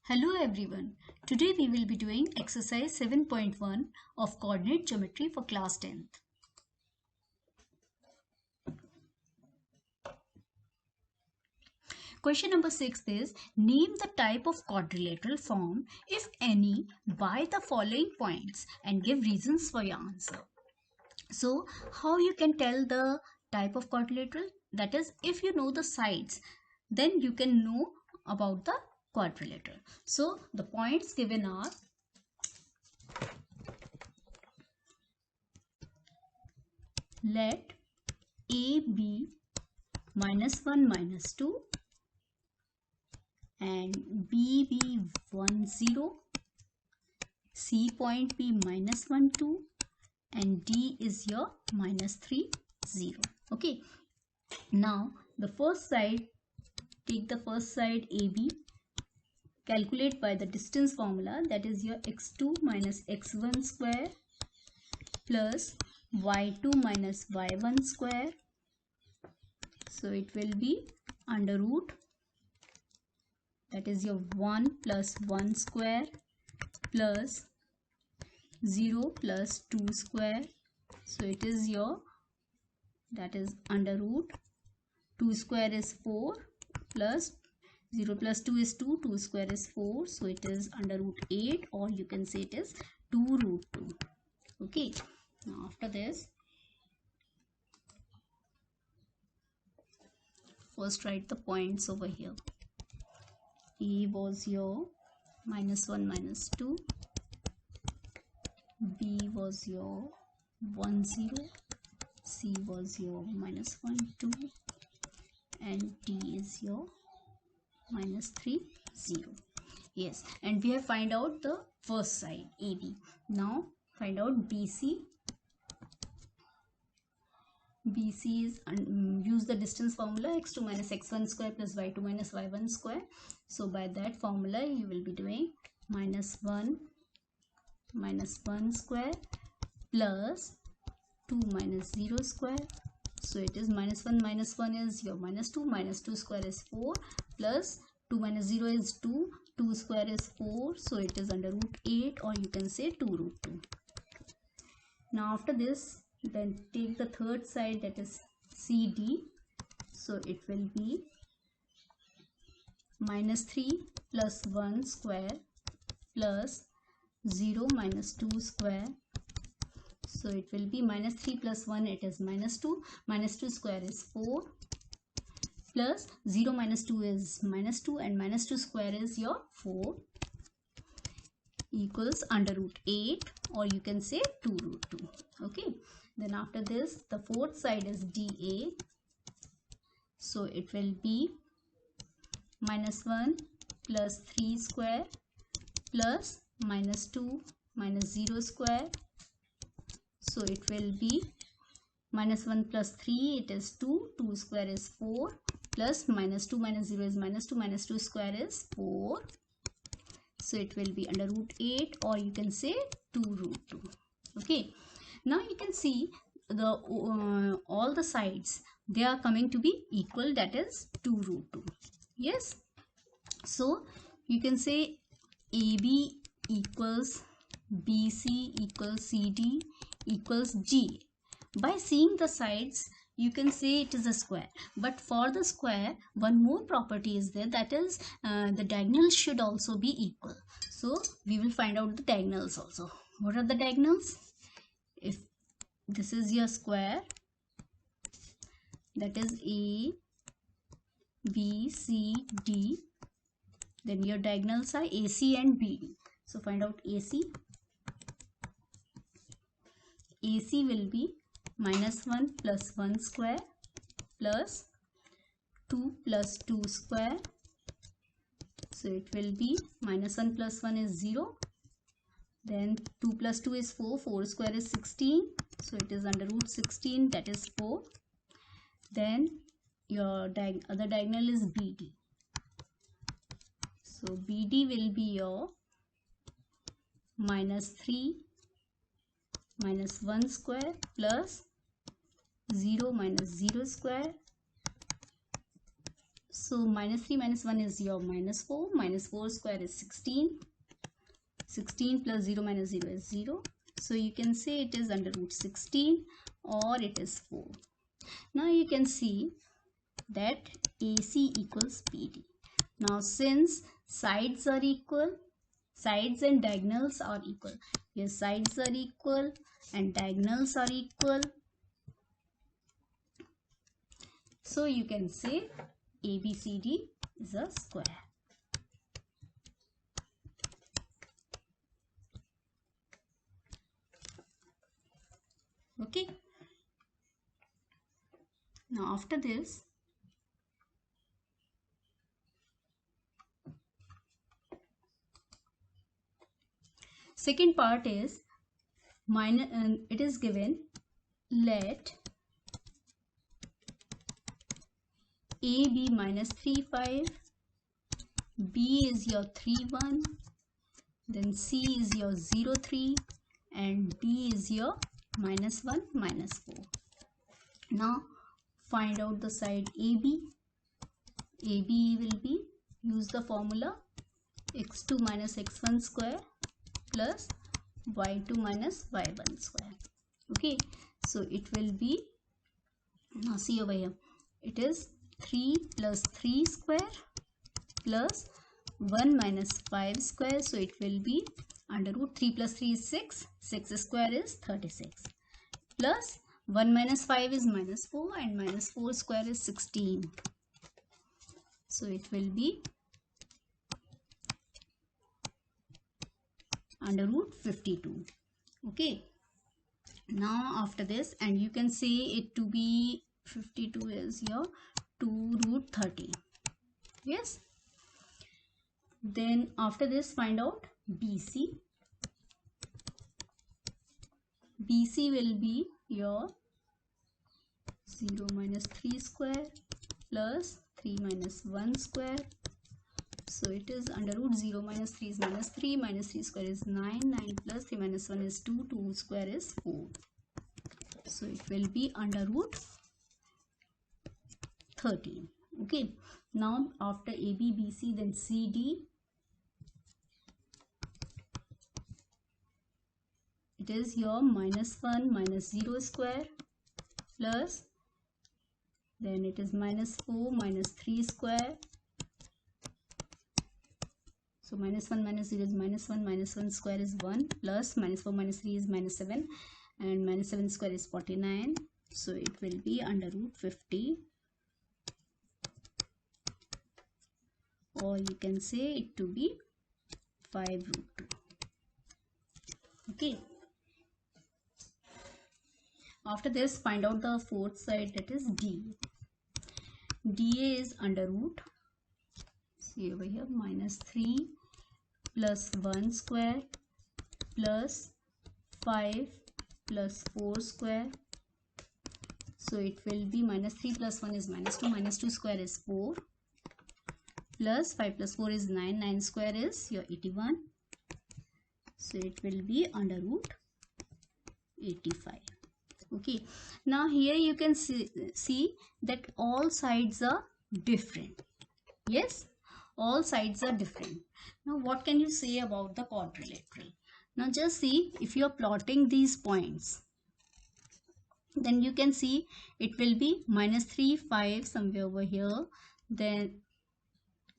Hello everyone. Today we will be doing exercise 7.1 of coordinate geometry for class 10th. Question number 6 is name the type of quadrilateral form if any by the following points and give reasons for your answer. So how you can tell the type of quadrilateral? That is, if you know the sides, then you can know about the quadrilateral. So the points given are let A be -1 -2 and B be 1 0, C point be -1 2 and D is your -3 0. Okay, now the first side, take the first side AB, calculate by the distance formula, that is your x2 minus x1 square plus y2 minus y1 square. So it will be under root, that is your 1 plus 1 square plus 0 plus 2 square. So it is your, that is under root 2 square is 4 plus 0 plus 2 is 2, 2 square is 4, so it is under root 8, or you can say it is 2 root 2. Okay, now after this, first write the points over here. A was your -1 -2, B was your 1 0, C was your -1 2 and D is your -3 0. Yes, and we have find out the first side AB. Now find out BC. BC is use the distance formula, x2 minus x1 square plus y2 minus y1 square. So by that formula you will be doing -1 -1 square plus 2 minus 0 square. So it is -1 -1 is your -2, -2 square is 4 plus 2 minus 0 is 2, 2 square is 4, so it is under root 8, or you can say 2 root 2. Now after this, then take the third side, that is CD. So it will be -3 plus 1 square plus 0 minus 2 square. So it will be -3 plus 1, it is -2, -2 square is 4 plus 0 minus 2 is -2 and -2 square is your 4 equals under root 8, or you can say 2 root 2. Okay, then after this, the fourth side is DA. So it will be -1 plus 3 square plus -2 minus 0 square. So it will be -1 plus 3, it is 2, 2 square is 4 plus -2 minus 0 is -2, -2 square is 4. So it will be under root 8, or you can say 2 root 2. Okay, now you can see the all the sides, they are coming to be equal, that is 2 root 2. Yes, so you can say AB equals BC equals CD equals G. By seeing the sides, you can say it is a square, but for the square, one more property is there, that is the diagonals should also be equal. So we will find out the diagonals also. What are the diagonals? If this is your square, that is A, B, C, D, then your diagonals are AC and BD. So find out AC. AC will be -1 plus 1 square plus 2 plus 2 square. So it will be -1 plus 1 is 0. Then 2 plus 2 is 4. 4 square is 16. So it is under root 16, that is 4. Then your other diagonal is BD. So BD will be your -3 minus 1 square plus 0 minus 0 square. So minus 3 minus 1 is your minus 4. Minus 4 square is 16. 16 plus 0 minus 0 is 0. So you can say it is under root 16 or it is 4. Now you can see that AC equals BD. Now since sides are equal, sides and diagonals are equal. Your sides are equal and diagonals are equal. So you can say ABCD is a square. Okay. Now after this, second part is minus, it is given, let A be minus 3 5, B is your 3 1, then C is your 0 3 and D is your minus 1 minus 4. Now find out the side AB. AB will be, use the formula x2 minus x1 square plus y2 minus y1 square. Okay, so it will be, now see over here, it is 3 plus 3 square plus 1 minus 5 square. So it will be under root 3 plus 3 is 6. 6 square is 36. Plus 1 minus 5 is minus 4 and minus 4 square is 16. So it will be under root 52. Okay. Now after this, and you can say it to be 52 is your 2 root 30. Yes. Then after this, find out BC. BC will be your 0 minus 3 square plus 3 minus 1 square. So it is under root 0 minus 3 is minus 3, minus 3 square is 9, 9 plus 3 minus 1 is 2, 2 square is 4. So it will be under root 13. Okay. Now after AB, BC, then CD. It is your minus 1 minus 0 square plus, then it is minus 4 minus 3 square. So minus 1 minus 0 is minus 1 square is 1 plus minus 4 minus 3 is minus 7 and minus 7 square is 49. So it will be under root 50, or you can say it to be 5 root 2. Okay. After this, find out the fourth side, that is DA. DA is under root, see over here, minus 3 plus 1 square plus 5 plus 4 square. So it will be minus 3 plus 1 is minus 2 square is 4 plus 5 plus 4 is 9, 9 square is your 81. So it will be under root 85. Okay, now here you can see that all sides are different. Yes, all sides are different. Now what can you say about the quadrilateral? Now just see, if you are plotting these points, then you can see it will be minus 3 5 somewhere over here, then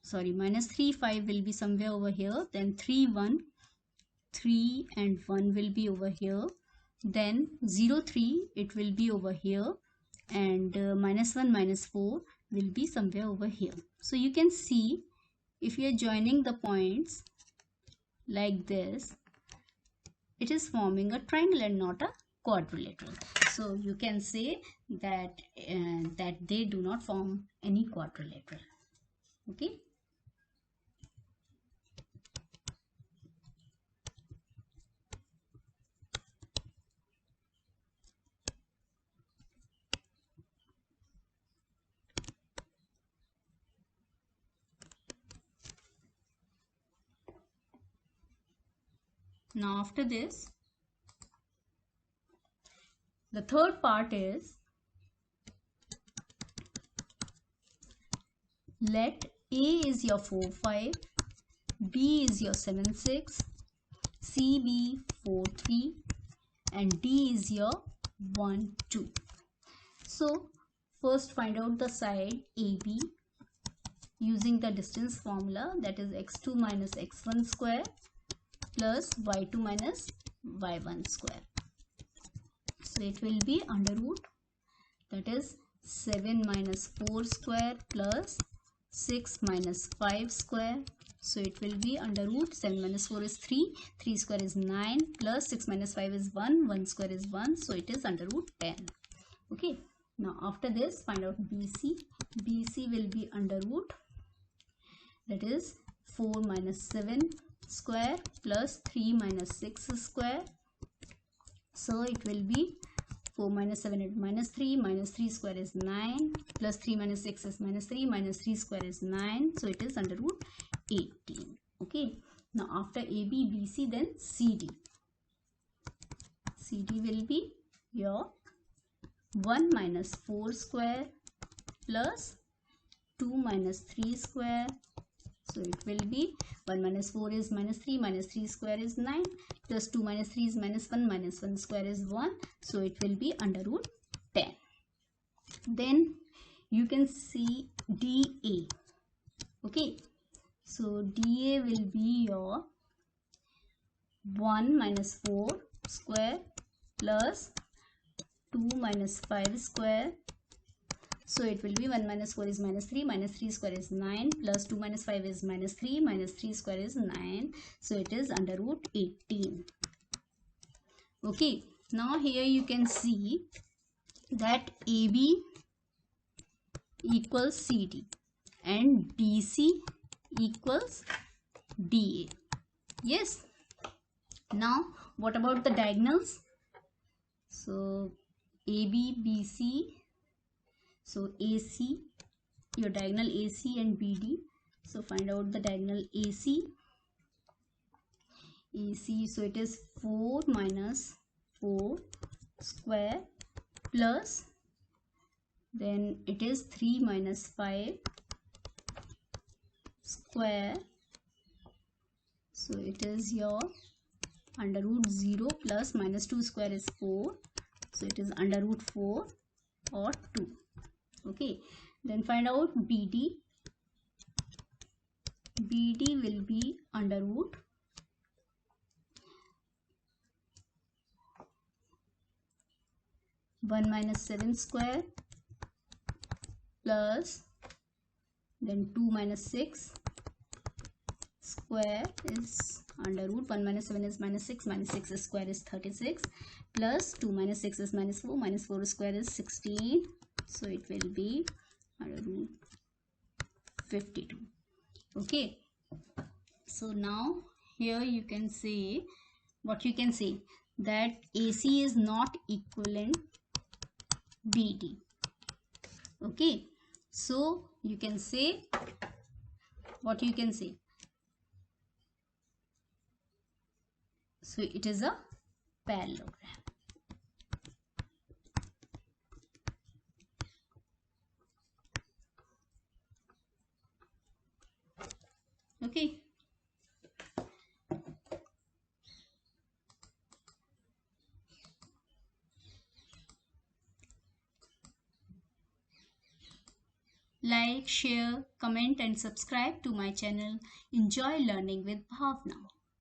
sorry, minus 3 5 will be somewhere over here, then 3 1, 3 and 1 will be over here, then 0 3 it will be over here, and minus 1 minus 4 will be somewhere over here. So you can see, if you are joining the points like this, it is forming a triangle and not a quadrilateral. So you can say that that they do not form any quadrilateral. Okay. Now after this, the third part is let A is your 4, 5, B is your 7, 6, C, B 4, 3 and D is your 1, 2. So first find out the side AB using the distance formula, that is x2 minus x1 square plus y2 minus y1 square. So it will be under root, that is 7 minus 4 square plus 6 minus 5 square. So it will be under root 7 minus 4 is 3, 3 square is 9 plus 6 minus 5 is 1, 1 square is 1. So it is under root 10. Okay. Now after this find out BC. BC will be under root, that is 4 minus 7 square plus 3 minus 6 square. So it will be 4 minus 7 is minus 3 square is 9 plus 3 minus 6 is minus 3 square is 9. So it is under root 18. Okay. Now after AB, BC, then CD. CD will be your 1 minus 4 square plus 2 minus 3 square. So it will be 1 minus 4 is minus 3 square is 9 plus 2 minus 3 is minus 1 square is 1. So it will be under root 10. Then you can see DA. Okay. So DA will be your 1 minus 4 square plus 2 minus 5 square. So it will be 1 minus 4 is minus 3 square is 9 plus 2 minus 5 is minus 3 square is 9. So it is under root 18. Okay. Now here you can see that AB equals CD and BC equals DA. Yes. Now what about the diagonals? So AB, BC, so AC, your diagonal AC and BD. So find out the diagonal AC. AC, so it is 4 minus 4 square plus, then it is 3 minus 5 square. So it is your under root 0 plus minus 2 square is 4. So it is under root 4 or 2. Okay. Then find out BD. BD will be under root 1 minus 7 square plus then 2 minus 6 square is under root 1 minus 7 is minus 6 square is 36 plus 2 minus 6 is minus 4 square is 16. So it will be under root 52. Okay. So now here you can say, what you can say, that AC is not equivalent BD. Okay. So you can say, what you can say, so it is a parallelogram. Okay. Like, share, comment and subscribe to my channel. Enjoy learning with Bhavna.